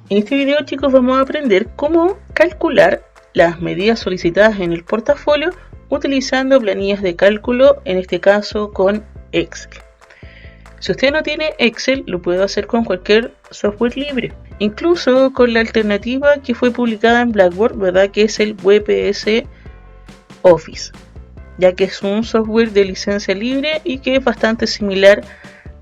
En este video, chicos, vamos a aprender cómo calcular las medidas solicitadas en el portafolio utilizando planillas de cálculo, en este caso con Excel. Si usted no tiene Excel, lo puede hacer con cualquier software libre, incluso con la alternativa que fue publicada en Blackboard, ¿verdad? Que es el WPS Office, ya que es un software de licencia libre y que es bastante similar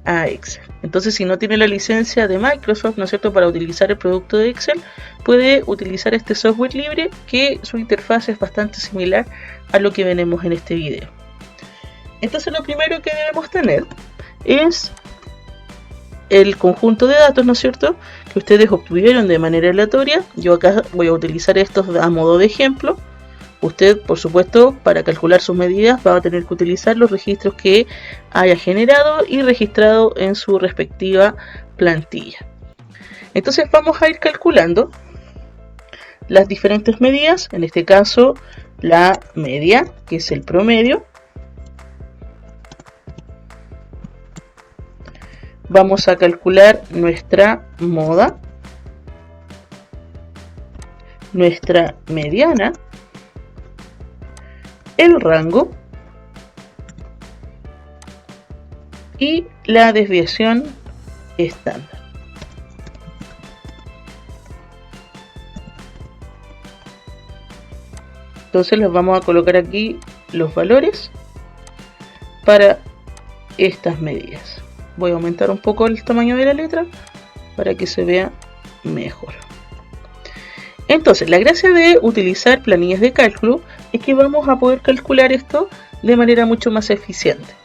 a Excel. Entonces, si no tiene la licencia de Microsoft, ¿no es cierto?, para utilizar el producto de Excel, puede utilizar este software libre, que su interfaz es bastante similar a lo que veremos en este video. Entonces, lo primero que debemos tener es el conjunto de datos, ¿no es cierto?, que ustedes obtuvieron de manera aleatoria. Yo acá voy a utilizar estos a modo de ejemplo. Usted, por supuesto, para calcular sus medidas va a tener que utilizar los registros que haya generado y registrado en su respectiva plantilla. Entonces vamos a ir calculando las diferentes medidas, en este caso la media, que es el promedio. Vamos a calcular nuestra moda, nuestra mediana, el rango y la desviación estándar. Entonces les vamos a colocar aquí los valores para estas medidas. Voy a aumentar un poco el tamaño de la letra para que se vea mejor. Entonces, la gracia de utilizar planillas de cálculo es que vamos a poder calcular esto de manera mucho más eficiente.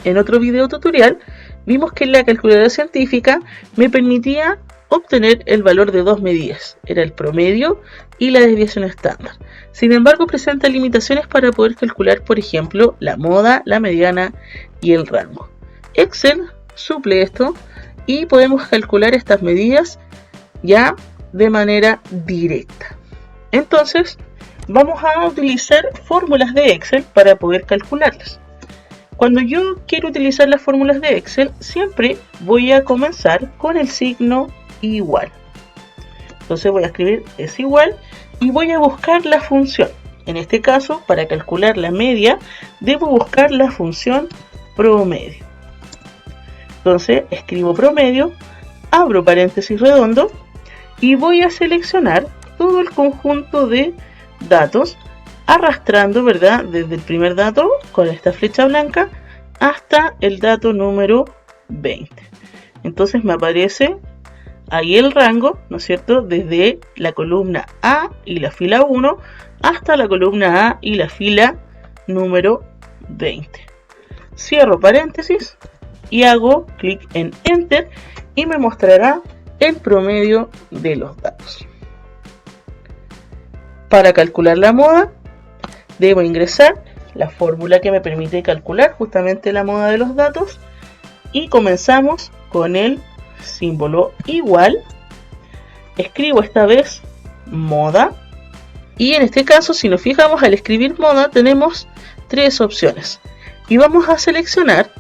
En otro video tutorial vimos que la calculadora científica me permitía obtener el valor de dos medidas, era el promedio y la desviación estándar. Sin embargo, presenta limitaciones para poder calcular, por ejemplo, la moda, la mediana y el rango. Excel suple esto y podemos calcular estas medidas ya de manera directa. Entonces vamos a utilizar fórmulas de Excel para poder calcularlas. Cuando yo quiero utilizar las fórmulas de Excel, siempre voy a comenzar con el signo igual. Entonces voy a escribir es igual y voy a buscar la función. En este caso, para calcular la media, debo buscar la función promedio. Entonces escribo promedio, abro paréntesis redondo y voy a seleccionar todo el conjunto de datos, arrastrando, ¿verdad?, desde el primer dato con esta flecha blanca hasta el dato número 20. Entonces me aparece ahí el rango, ¿no es cierto?, desde la columna A y la fila 1 hasta la columna A y la fila número 20. Cierro paréntesis y hago clic en Enter y me mostrará el promedio de los datos. Para calcular la moda, debo ingresar la fórmula que me permite calcular justamente la moda de los datos y comenzamos con el símbolo igual. Escribo esta vez moda y en este caso, si nos fijamos, al escribir moda tenemos tres opciones y vamos a seleccionar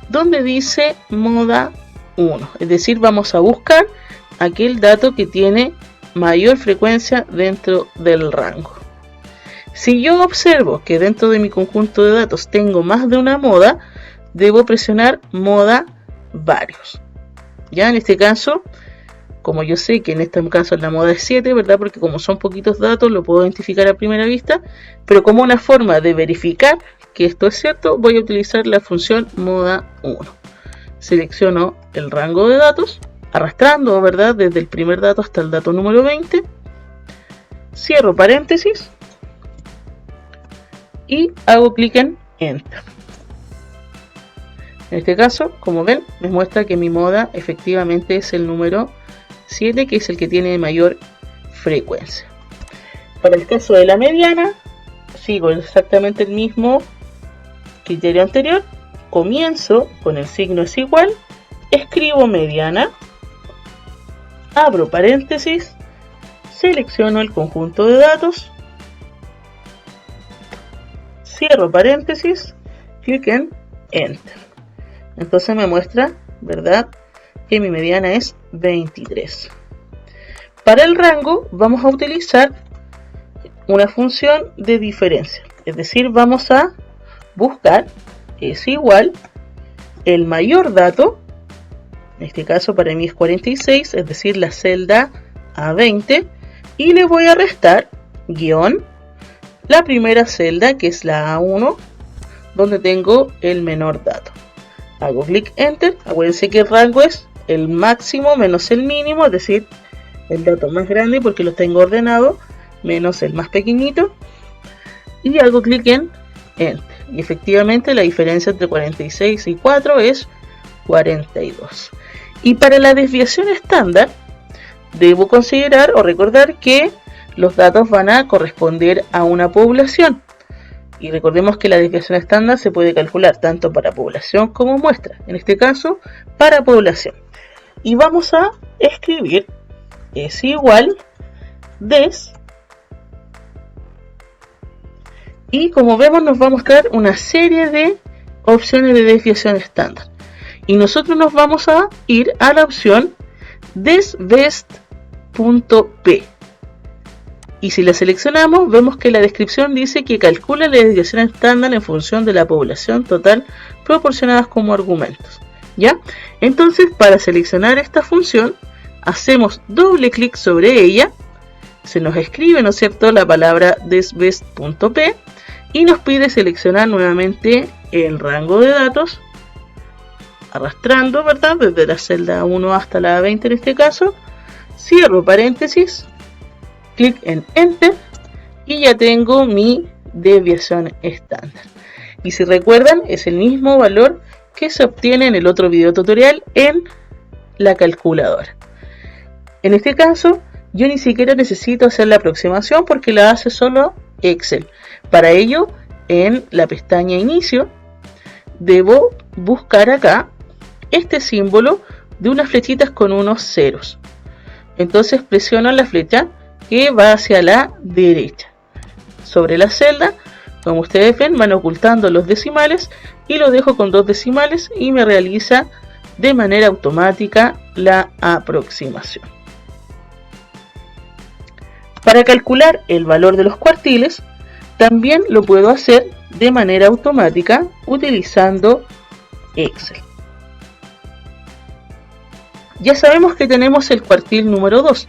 donde dice moda 1, es decir, vamos a buscar aquel dato que tiene mayor frecuencia dentro del rango. Si yo observo que dentro de mi conjunto de datos tengo más de una moda, debo presionar moda varios. Ya en este caso, como yo sé que en este caso la moda es 7, ¿verdad?, porque como son poquitos datos lo puedo identificar a primera vista, pero como una forma de verificar que esto es cierto, voy a utilizar la función moda 1. Selecciono el rango de datos, arrastrando, ¿verdad?, desde el primer dato hasta el dato número 20. Cierro paréntesis y hago clic en Enter. En este caso, como ven, me muestra que mi moda efectivamente es el número 7, que es el que tiene mayor frecuencia. Para el caso de la mediana, sigo exactamente el mismo criterio anterior. Comienzo con el signo es igual, escribo mediana, abro paréntesis, selecciono el conjunto de datos, cierro paréntesis, clic en Enter. Entonces me muestra, ¿verdad?, que mi mediana es 23. Para el rango vamos a utilizar una función de diferencia, es decir, vamos a buscar es igual el mayor dato, en este caso para mí es 46, es decir, la celda A20, y le voy a restar guión la primera celda, que es la A1, donde tengo el menor dato. Hago clic enter. Acuérdense que el rango es el máximo menos el mínimo, es decir, el dato más grande porque lo tengo ordenado menos el más pequeñito, y hago clic en enter, y efectivamente la diferencia entre 46 y 4 es 42. Y para la desviación estándar debo considerar o recordar que los datos van a corresponder a una población, y recordemos que la desviación estándar se puede calcular tanto para población como muestra, en este caso para población. Y vamos a escribir es igual des, y como vemos nos va a mostrar una serie de opciones de desviación estándar, y nosotros nos vamos a ir a la opción desbest.p, y si la seleccionamos vemos que la descripción dice que calcula la desviación estándar en función de la población total proporcionadas como argumentos. ¿Ya? Entonces, para seleccionar esta función hacemos doble clic sobre ella, se nos escribe, ¿no es cierto?, la palabra desbest.p, y nos pide seleccionar nuevamente el rango de datos, arrastrando, ¿verdad?, desde la celda 1 hasta la 20 en este caso, cierro paréntesis, clic en enter, y ya tengo mi desviación estándar. Y si recuerdan, es el mismo valor que se obtiene en el otro video tutorial en la calculadora. En este caso, yo ni siquiera necesito hacer la aproximación porque la hace solo Excel. Para ello, en la pestaña Inicio, debo buscar acá este símbolo de unas flechitas con unos ceros. Entonces presiono la flecha que va hacia la derecha. Sobre la celda, como ustedes ven, van ocultando los decimales, y lo dejo con 2 decimales y me realiza de manera automática la aproximación. Para calcular el valor de los cuartiles, también lo puedo hacer de manera automática utilizando Excel. Ya sabemos que tenemos el cuartil número 2.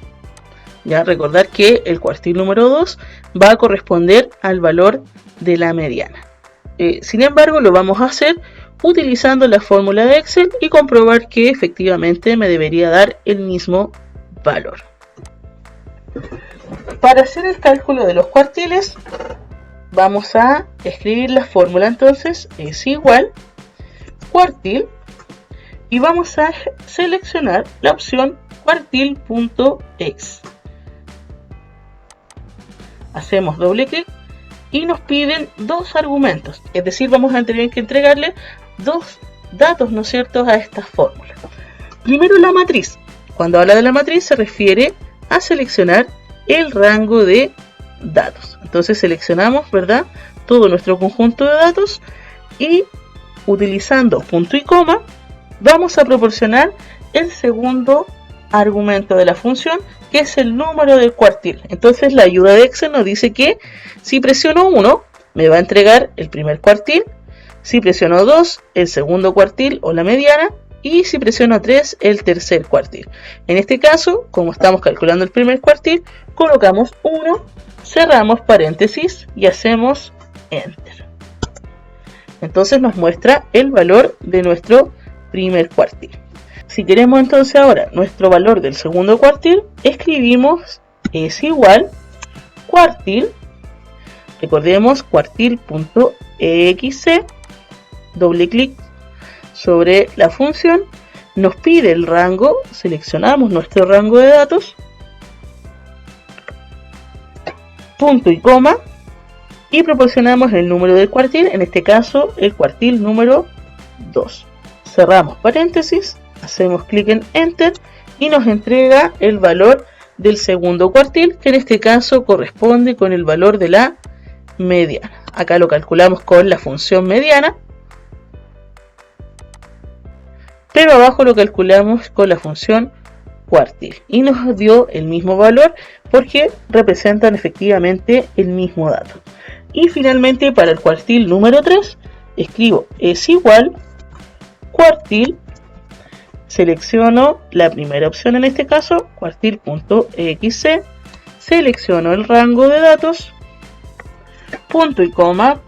Ya recordar que el cuartil número 2 va a corresponder al valor de la mediana. Sin embargo, lo vamos a hacer utilizando la fórmula de Excel y comprobar que efectivamente me debería dar el mismo valor. Para hacer el cálculo de los cuartiles, vamos a escribir la fórmula. Entonces es igual cuartil, y vamos a seleccionar la opción cuartil.x. Hacemos doble clic y nos piden 2 argumentos, es decir, vamos a tener que entregarle 2 datos, ¿no es cierto?, a esta fórmula. Primero, la matriz. Cuando habla de la matriz se refiere a seleccionar el rango de datos. Entonces seleccionamos, ¿verdad?, todo nuestro conjunto de datos, y utilizando punto y coma vamos a proporcionar el segundo argumento de la función, que es el número del cuartil. Entonces la ayuda de Excel nos dice que si presiono 1 me va a entregar el primer cuartil, si presiono 2 el segundo cuartil o la mediana, y si presiono 3 el tercer cuartil. En este caso, como estamos calculando el primer cuartil, colocamos 1, cerramos paréntesis y hacemos enter. Entonces nos muestra el valor de nuestro primer cuartil. Si queremos entonces ahora nuestro valor del segundo cuartil, escribimos es igual cuartil, recordemos cuartil.exe, doble clic sobre la función, nos pide el rango, seleccionamos nuestro rango de datos, punto y coma, y proporcionamos el número del cuartil, en este caso el cuartil número 2. Cerramos paréntesis, hacemos clic en enter y nos entrega el valor del segundo cuartil, que en este caso corresponde con el valor de la mediana. Acá lo calculamos con la función mediana, pero abajo lo calculamos con la función cuartil y nos dio el mismo valor porque representan efectivamente el mismo dato. Y finalmente para el cuartil número 3 escribo es igual cuartil, selecciono la primera opción en este caso, cuartil.exe, selecciono el rango de datos, punto y coma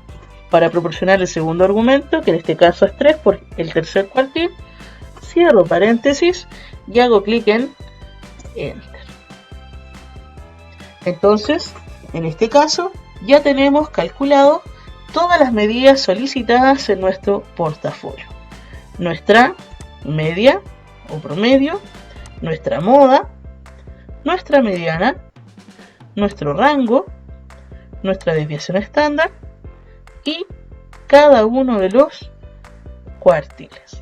para proporcionar el segundo argumento, que en este caso es 3 por el tercer cuartil, cierro paréntesis y hago clic en Enter. Entonces, en este caso, ya tenemos calculado todas las medidas solicitadas en nuestro portafolio. Nuestra media o promedio, nuestra moda, nuestra mediana, nuestro rango, nuestra desviación estándar y cada uno de los cuartiles.